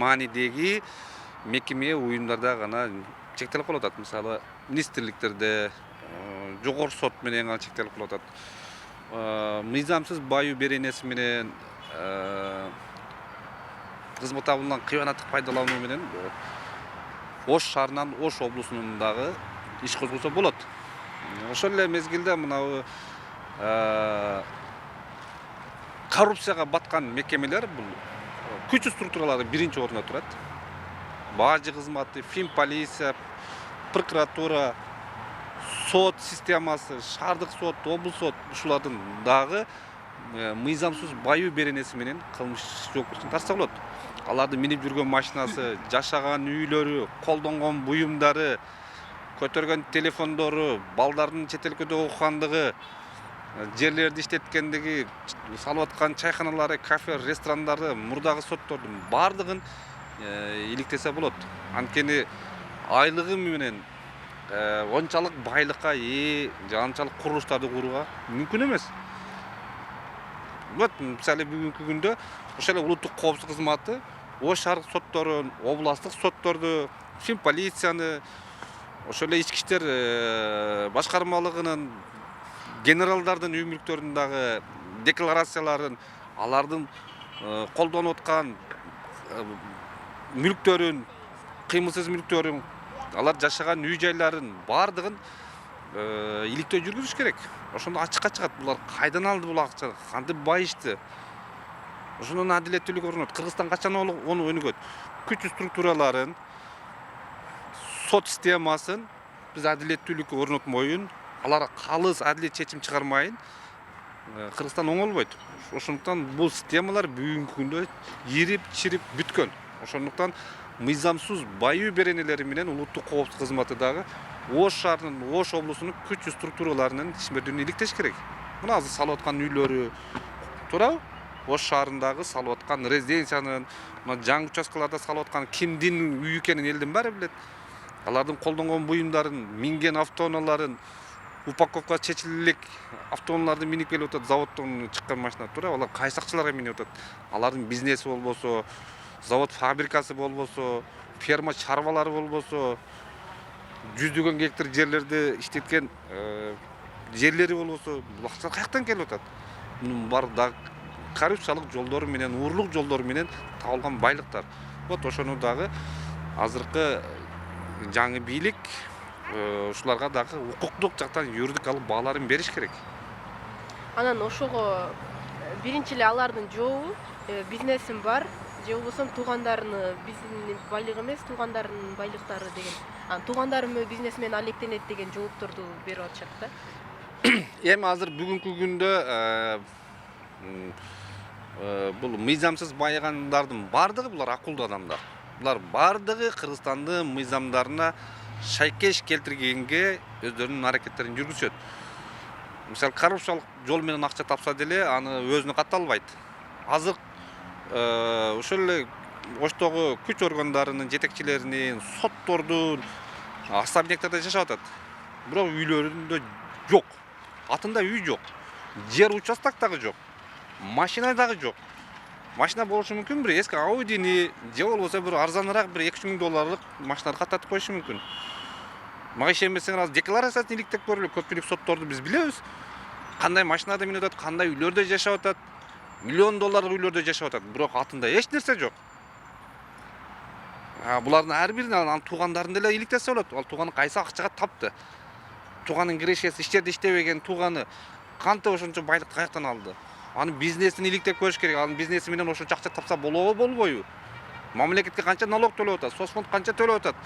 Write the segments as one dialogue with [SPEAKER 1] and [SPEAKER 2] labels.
[SPEAKER 1] маанидеги мекеме уюмдарда гана чектелип калып атат. Мисалы министрликтерде жогорку сот менен гана чектелип калып атат. Мыйзамсыз баю беренеси менен кызмат абылынан кыйбанаттык пайдалануу менен Ош шаарынан Ош облусунун дагы иш козгосо болот. Ошол эле мезгилде мынабу коррупцияга баткан мекемелер бул күчтүү структураларды биринчи орунда турат. Бажы кызматы, Финполиция, прокуратура, сот системасы, шаардык сот, облус сот ушулардын дагы мыйзамсыз баю беренеси менен кылмыш жоопкерчиликке тартса болот. Алардын минип жүргөн машинасы, жашаган үйлөрү, колдонгон буюмдары, көтөргөн телефондору, балдардын чет элде окугандыгы, жерлерди иштеткендиги, салып аткан чайканалары, кафе, ресторандары, мурдагы соттордун бардыгын иликтесе болот. Анткени айлыгы менен ончалык байлыкка ээ, анчалык курулуштарды курууга мүмкүн эмес. Вот, мисалы бүгүнкү күндө ошол эле улуттук коопсуздук кызматы Ош шаардык сотторун, областык сотторду, Финполицияны, ошол эле ички иштер башкармалыгынын генералдардын үй мүлктөрүнүн дагы декларацияларын, алардын колдонуп аткан мүлктөрүн, кыймылсыз мүлктөрүн, алар жашаган үй жайларын бардыгын иликтөө жүргүзүш керек. Ошондо ачыкка чыгат, булар кайдан алды бул акчаны, кантип байышты. Ошондон адилеттүүлүк орнот. Кыргызстан качан ону өнүгөт? Күчтүү структураларын, сот системасын биз адилеттүүлүккө орнотмойун, алар калыс адилет чечим чыгармайын, Кыргызстан оңолбойт. Ошондуктан бул системалар бүгүнкү күндө ирип-чирип бүткөн. Ошондуктан мыйзамсыз баю беренелери менен улуттук коопсуздук кызматы дагы Ош шаарынын, Ош облусунун күчтүү структураларынын ишмердүүлүгүн иликтеш керек. Мына азыр салып аткан үйлөрү туурабы? Ош шаарындагы салып аткан резиденциянын, мына жаңы участкаларда салып аткан кимдин үйү экенин элдин баары билет. Алардын колдонгон буюмдарын, минген автоунааларын, упаковка чечилик автоунааларды минип келип атат, заводдон чыккан машина туурабы? Алар кайсы акчаларга минип атат? Алардын бизнеси болбосо, завод фабрикасы болбосо, ферма чарбалары болбосо, жүздөгөн гектар жерлерди иштеткен жерлери болбосо, бул акчалар каяктан келип атат? Мунун баары да коррупциялык жолдору менен, уурулук жолдору менен табылган байлыктар. Вот ошону дагы азыркы жаңы бийлик ушуларга дагы укуктук жактан юридикалык бааларын бериш керек.
[SPEAKER 2] Анан ошого биринчи эле алардын жообу бизнесим бар, же болбосо туугандарынын биздин байлык эмес, туугандарынын байлыктары деген. Туугандарым бизнес менен алектенет деген жоопторду берип атышат да.
[SPEAKER 1] Эми азыр бүгүнкү күндө бул мыйзамсыз байыгандардын бардыгы булар акылдуу адамдар. Булар бардыгы Кыргызстандын мыйзамдарына шайкеш келтиргенге өздөрүнүн аракеттерин жүргүзөт. Мисалы коррупциялык жол менен акча тапса деле аны өзүнө катталбайт. Азыр ошол эле Оштогу күч органдарынын жетекчилеринин, соттордун особняктерде жашап атат. Бирок үйлөрүндө жок. Атында үй жок. Жер участок дагы жок. Машина дагы жок. Машина болушу мүмкүн, бир эски Audini же болбосо бир арзаныраак бир 200 000 долларлык машинаны каттатып коюшу мүмкүн. Мага ишенбесеңер азыр декларациясын иликтеп көрөлү. Көпчүлүк сотторду биз билебиз. Кандай машинада минип атат, кандай үйлөрдө жашап атат, миллион долларлык үйлөрдө жашап атат. Бирок атында эч нерсе жок. Булардын ар бирин анын туугандарын деле иликтесе болот. Ал тууганы кайсы акчага тапты? Тууганын кирешеси иштерди иштебеген тууганы кантип ошончо байлыкты каяктан алды? Анын бизнесин иликтеп көрүш керек. Анын бизнеси менен ошончо акча тапса болобу, болбойбу? Мамлекетке канча налог төлөп атат? Соцфонд канча төлөп атат?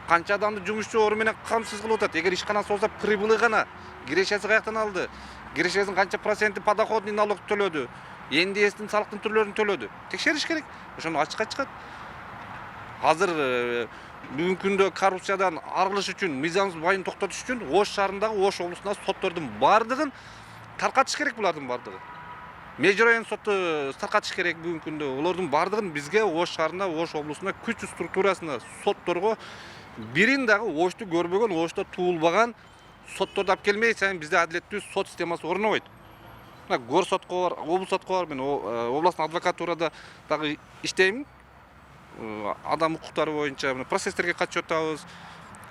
[SPEAKER 1] Канча адамды жумушчу орун менен камсыз кылып атат? Эгер ишканасы болсо прибылы гана, кирешеси каяктан алды? Кирешесинин канча проценти подоходный налог төлөдү? НДСтин салыктын түрлөрүн төлөдү? Текшериш керек. Ошону ачыкка чыгат. Азыр бүгүнкү күндө коррупциядан арылыш үчүн, мыйзамсыз байын токтотуш үчүн Ош шаарындагы, Ош облусундагы соттордун бардыгын таркатыш керек, булардын бардыгы. Межрайон соту таркатыш керек бүгүнкү күндө. Олордун бардыгын бизге Ош шаарында, Ош облусунда күчтүү структурасына, сотторго бирин дагы Ошту көрбөгөн, Ошто туулбаган сотторду алып келмей, сен бизде адилеттүү сот системасы орнобойт. Гор сотко бар, облус сотко бар, мен областный адвокатурада дагы иштеймин. адам укуктары боюнча процесстерге катышып атабыз.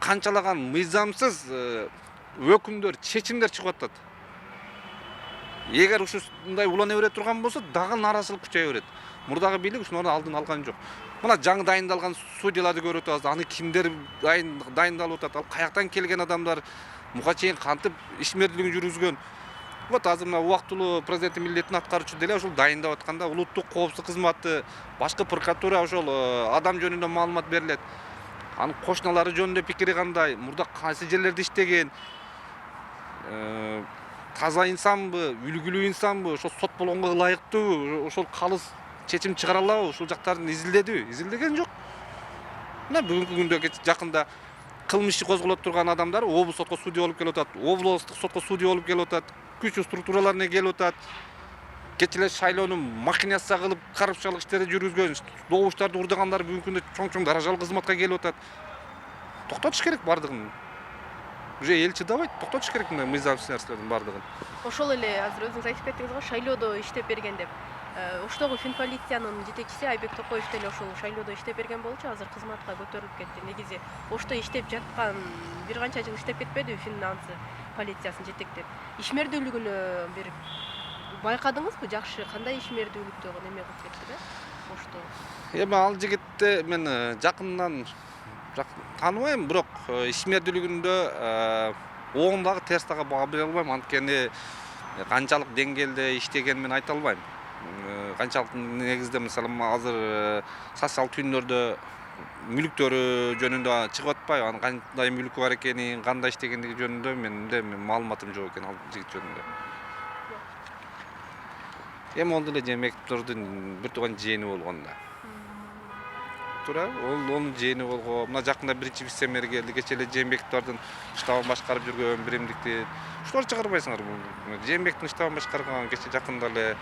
[SPEAKER 1] Канчалаган мыйзамсыз өкүмдөр, чечимдер чыгып атат. Эгер ушундай улана бере турган болсо, дагы нааразычылык күчөйө берет. Мурдагы бийлик ушунун алдын алган жок. Мына жаңы дайындалган судьяларды көрүп атабыз. Аны кимдер дайындалып атат? Ал каяктан келген адамдар буга чейин кантип ишмердүүлүгүн жүргүзгөн? Вот азыр мына убактылуу президенттин милдетин аткаруучу деле ошол дайындап атканда улуттук коопсуздук кызматы, башкы прокуратура ошол адам жөнүндө маалымат берилет. Анын кошуналары жөнүндө пикири кандай, мурда кайсы жерлерде иштеген, таза инсанбы, үлгүлүү инсанбы, ошол сот болгонго ылайыктуубу, ошол калыс чечим чыгара алабы, ушул жактарын изилдедиби? Изилдеген жок. Мына бүгүнкү күндө жакында кылмыш иши козголоп турган адамдар облус сотко судья болуп келип атат, облустук сотко судья болуп келип атат, күчтүү структураларына келип атат. Кечээ эле шайлоонун махинация кылып, коррупциялык иштерди жүргүзгөн, добуштарды урдагандар бүгүнкү күндө чоң даражалуу кызматка келип атат. Токтотуш керек бардыгын. Уже эл чыдабайт, токтотуш керек мындай мыйзамсыз нерселердин бардыгын.
[SPEAKER 2] Ошол эле азыр өзүңүз айтып кеттиңиз го, шайлоодо иштеп берген деп. Оштогу финполициянын жетекчиси Айбек Токоев деле ошол шайлоодо иштеп берген болчу, азыр кызматка көтөрүлүп кетти. Негизи Ошто иштеп жаткан бир канча жыл иштеп кетпедиби финансы полициясын жетектеп. Ишмердүүлүгүнө бир байкадыңызбы? Жакшы, кандай ишмердүүлүктө неме кылып кетти да? Ошто.
[SPEAKER 1] Эми ал жигитти мен жакындан тааныбайм, бирок ишмердүүлүгүндө оң дагы терс дагы баа бере албайм. Анткени канчалык деңгээлде иштегенин мен айта албайм. Канчалык негизде мисалы азыр социал түйүндөрдө мүлүктөрү жөнүндө чыгып атпайбы? Анын кандай мүлкү бар экенин, кандай иштегендиги жөнүндө менде маалыматым жок экен ал жигит жөнүндө. Эми ол деле Жээнбековдордун бир тууган жээни болгон да. Туура, онун жээни болгон. Мына жакында биринчи вице-мэр келди, кечээ эле Жээнбековдордун штабын башкарып жүргөн биримдикти. Ушуларды чыгарбайсыңар. Жээнбековдун штабын башкарган кечээ жакында эле